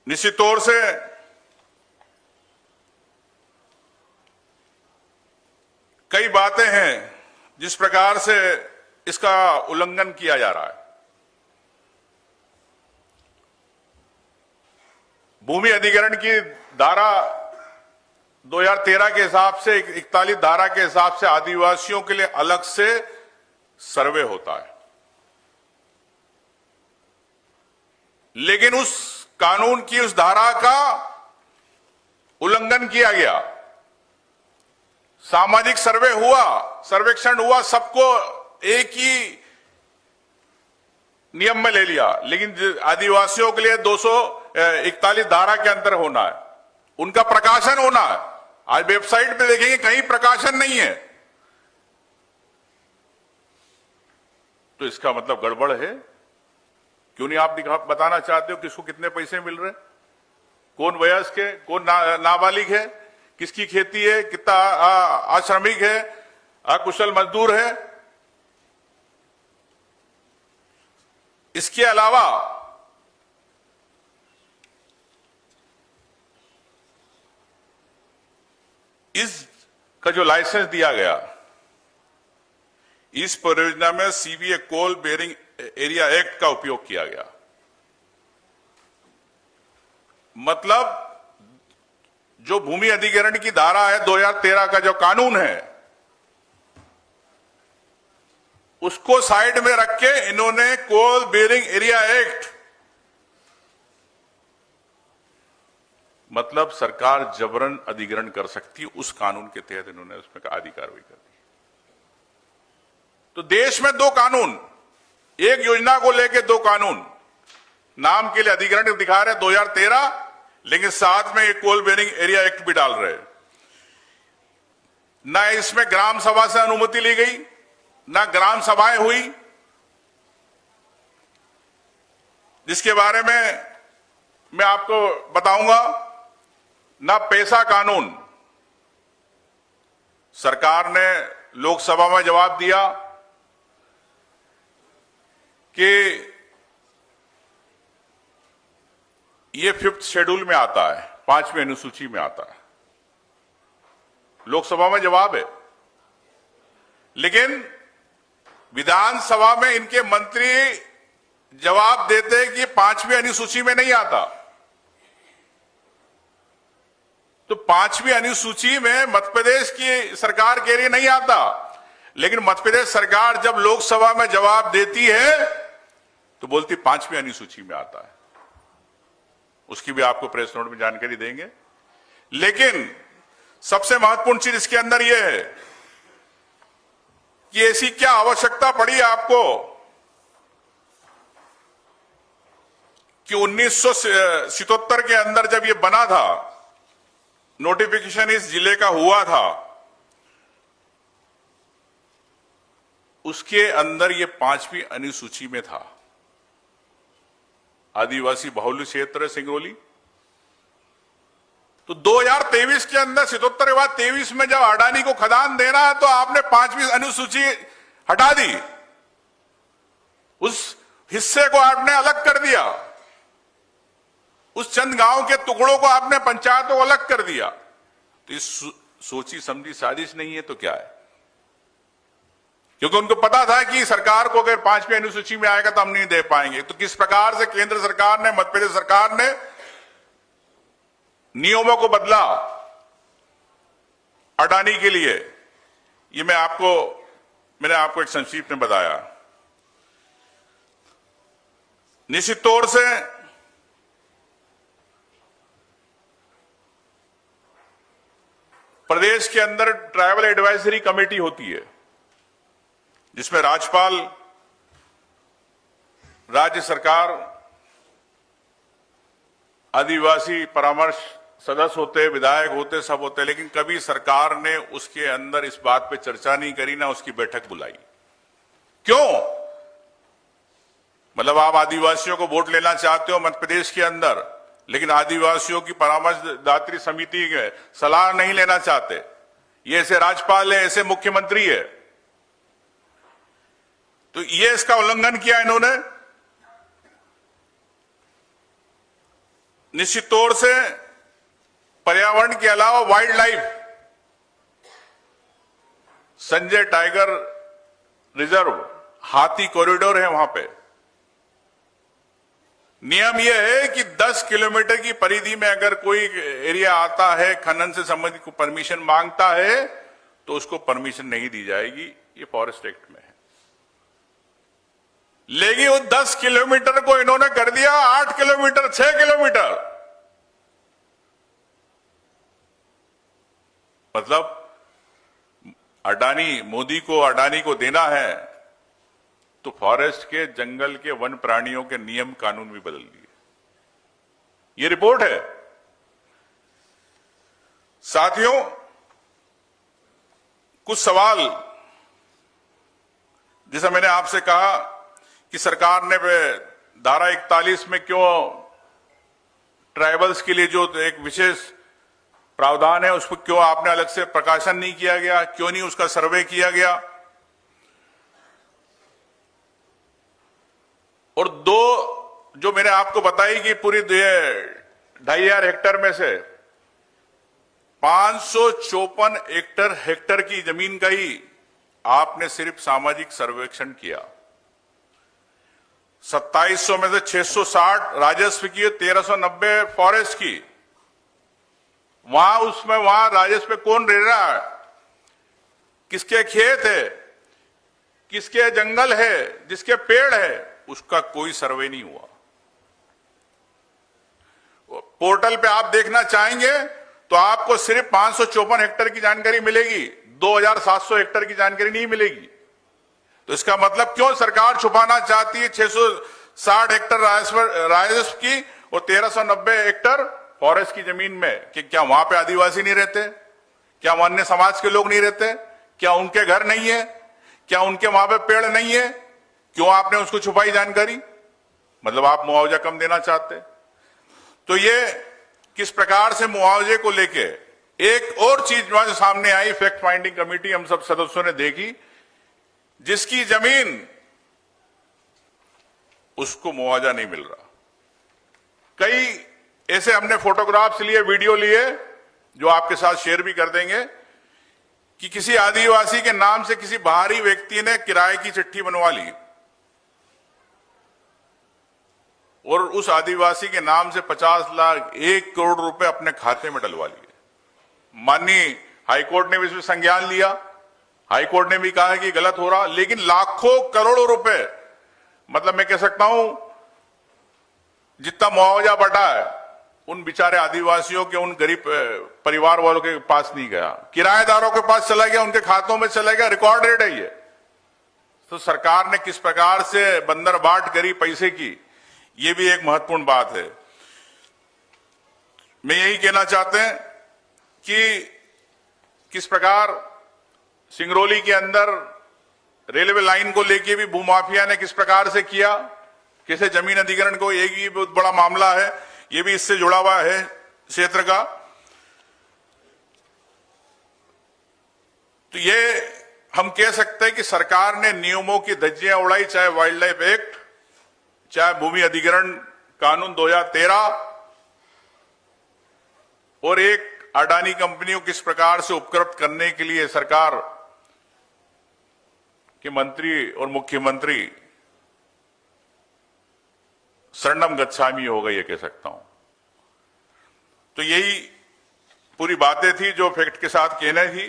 निश्चित तौर से कई बातें हैं जिस प्रकार से इसका उल्लंघन किया जा रहा है। भूमि अधिग्रहण की धारा 2013 के हिसाब से 41 धारा के हिसाब से आदिवासियों के लिए अलग से सर्वे होता है, लेकिन उस कानून की उस धारा का उल्लंघन किया गया। सामाजिक सर्वे हुआ, सर्वेक्षण हुआ, सबको एक ही नियम में ले लिया, लेकिन आदिवासियों के लिए 241 धारा के अंदर होना है, उनका प्रकाशन होना है। आज वेबसाइट पे देखेंगे कहीं प्रकाशन नहीं है, तो इसका मतलब गड़बड़ है। क्यों नहीं आप बताना चाहते हो किसको कितने पैसे मिल रहे, कौन वयस्क है, कौन नाबालिग है, किसकी खेती है, कितना अश्रमिक है, अकुशल मजदूर है। इसके अलावा इसका जो लाइसेंस दिया गया, इस परियोजना में CBA coal bearing area act का उपयोग किया गया। मतलब जो भूमि अधिग्रहण की धारा है 2013 का जो कानून है, उसको साइड में रख के इन्होंने कोल बेरिंग एरिया एक्ट, मतलब सरकार जबरन अधिग्रहण कर सकती है, उस कानून के तहत इन्होंने उसमें आधी कार्रवाई कर दी। तो देश में दो कानून, एक योजना को लेकर दो कानून, नाम के लिए अधिग्रहण दिखा रहे 2013, लेकिन साथ में एक कोल बेरिंग एरिया एक्ट भी डाल रहे। ना इसमें ग्राम सभा से अनुमति ली गई, ना ग्राम सभाएं हुई, जिसके बारे में मैं आपको बताऊंगा। ना पैसा कानून, सरकार ने लोकसभा में जवाब दिया कि ये 5th शेड्यूल में आता है, 5वीं अनुसूची में आता है, लोकसभा में जवाब है। लेकिन विधानसभा में इनके मंत्री जवाब देते कि 5वीं अनुसूची में नहीं आता। तो 5वीं अनुसूची में मध्य प्रदेश की सरकार के लिए नहीं आता, लेकिन मध्य प्रदेश सरकार जब लोकसभा में जवाब देती है तो बोलती 5वीं अनुसूची में आता है। उसकी भी आपको प्रेस नोट में जानकारी देंगे। लेकिन सबसे महत्वपूर्ण चीज इसके अंदर यह है कि ऐसी क्या आवश्यकता पड़ी आपको कि 1977 के अंदर जब ये बना था, नोटिफिकेशन इस जिले का हुआ था, उसके अंदर ये 5वीं अनुसूची में था। आदिवासी बाहुल्य क्षेत्र है सिंगरौली। तो 2023 के अंदर 77 के बाद 23 में जब अडानी को खदान देना है तो आपने 5वीं अनुसूची हटा दी, उस हिस्से को आपने अलग कर दिया, उस चंद गांव के टुकड़ों को आपने पंचायतों को अलग कर दिया। तो इस सोची समझी साजिश नहीं है तो क्या है? क्योंकि उनको पता था कि सरकार को अगर 5वीं अनुसूची में आएगा तो हम नहीं दे पाएंगे। तो किस प्रकार से केंद्र सरकार ने, मध्य प्रदेश सरकार ने नियमों को बदला अडानी के लिए, ये मैंने आपको एक संक्षिप्त में बताया। निश्चित तौर से प्रदेश के अंदर ट्राइबल एडवाइजरी कमेटी होती है, जिसमें राज्यपाल, राज्य सरकार, आदिवासी परामर्श सदस्य होते, विधायक होते, सब होते, लेकिन कभी सरकार ने उसके अंदर इस बात पे चर्चा नहीं करी, ना उसकी बैठक बुलाई। क्यों? मतलब आप आदिवासियों को वोट लेना चाहते हो मध्य प्रदेश के अंदर, लेकिन आदिवासियों की परामर्शदात्री समिति के सलाह नहीं लेना चाहते। ये ऐसे राज्यपाल है, ऐसे मुख्यमंत्री है, तो ये इसका उल्लंघन किया इन्होंने। निश्चित तौर से पर्यावरण के अलावा wild life, Sanjay tiger reserve, हाथी कॉरिडोर है वहां पे। नियम यह है कि 10 किलोमीटर की परिधि में अगर कोई एरिया आता है, खनन से संबंधित को परमिशन मांगता है, तो उसको परमिशन नहीं दी जाएगी। ये फॉरेस्ट एक्ट में है। लेकिन वो 10 किलोमीटर को इन्होंने कर दिया 8 किलोमीटर, 6 किलोमीटर। मतलब मोदी को अडानी को देना है तो फॉरेस्ट के, जंगल के, वन प्राणियों के नियम कानून भी बदल दिए। ये रिपोर्ट है। साथियों, कुछ सवाल जैसा मैंने आपसे कहा कि सरकार ने धारा 41 में क्यों ट्राइबल्स के लिए जो एक विशेष प्रावधान है उस पर क्यों आपने अलग से प्रकाशन नहीं किया गया, क्यों नहीं उसका सर्वे किया गया। और दो जो मैंने आपको बताई कि पूरी 2,500 हेक्टेयर में से 554 हेक्टेयर की जमीन का ही आपने सिर्फ सामाजिक सर्वेक्षण किया। 2700 में से 660 राजस्व की, 1390 फॉरेस्ट की। वहां राजस्व पे कौन रह रहा है, किसके खेत है, किसके जंगल है, जिसके पेड़ है, उसका कोई सर्वे नहीं हुआ। पोर्टल पे आप देखना चाहेंगे तो आपको सिर्फ 554 हेक्टेयर की जानकारी मिलेगी, 2700 हेक्टेयर की जानकारी नहीं मिलेगी। तो इसका मतलब क्यों सरकार छुपाना चाहती है 660 हेक्टेयर राजस्व की और 1390 हेक्टेयर फॉरेस्ट की जमीन में? कि क्या वहां पे आदिवासी नहीं रहते? क्या वहां अन्य समाज के लोग नहीं रहते? क्या उनके घर नहीं है? क्या उनके वहां पे पेड़ नहीं है? क्यों आपने उसको छुपाई जानकारी? मतलब आप मुआवजा कम देना चाहते। तो ये किस प्रकार से मुआवजे को लेके एक और चीज जो सामने आई, फैक्ट फाइंडिंग कमेटी हम सब सदस्यों ने देखी, जिसकी जमीन उसको मुआवजा नहीं मिल रहा। कई ऐसे हमने फोटोग्राफ्स लिए, वीडियो लिए, जो आपके साथ शेयर भी कर देंगे, कि किसी आदिवासी के नाम से किसी बाहरी व्यक्ति ने किराए की चिट्ठी बनवा ली और उस आदिवासी के नाम से 50 लाख, 1 करोड़ रुपए अपने खाते में डलवा लिए। माननीय हाईकोर्ट ने भी इसमें संज्ञान लिया। हाईकोर्ट ने भी कहा है कि गलत हो रहा, लेकिन लाखों करोड़ों रुपए, मतलब मैं कह सकता हूं जितना मुआवजा बटा है उन बेचारे आदिवासियों के, उन गरीब परिवार वालों के पास नहीं गया, किराएदारों के पास चला गया, उनके खातों में चला गया। रिकॉर्ड रेट है ये। तो सरकार ने किस प्रकार से बंदर बाट करी पैसे की, ये भी एक महत्वपूर्ण बात है। मैं यही कहना चाहते हैं कि किस प्रकार सिंगरौली के अंदर रेलवे लाइन को लेके भी भूमाफिया ने किस प्रकार से किया, कैसे जमीन अधिग्रहण को, एक ही बहुत बड़ा मामला है, ये भी इससे जुड़ा हुआ है क्षेत्र का। तो ये हम कह सकते हैं कि सरकार ने नियमों की धज्जियां उड़ाई, चाहे वाइल्ड लाइफ एक्ट, चाहे भूमि अधिग्रहण कानून 2013, और एक अडानी कंपनियों किस प्रकार से उपकृत करने के लिए सरकार के मंत्री और मुख्यमंत्री शरणम गच्छामी हो गई, ये कह सकता हूं। तो यही पूरी बातें थी जो फैक्ट के साथ कहना थी।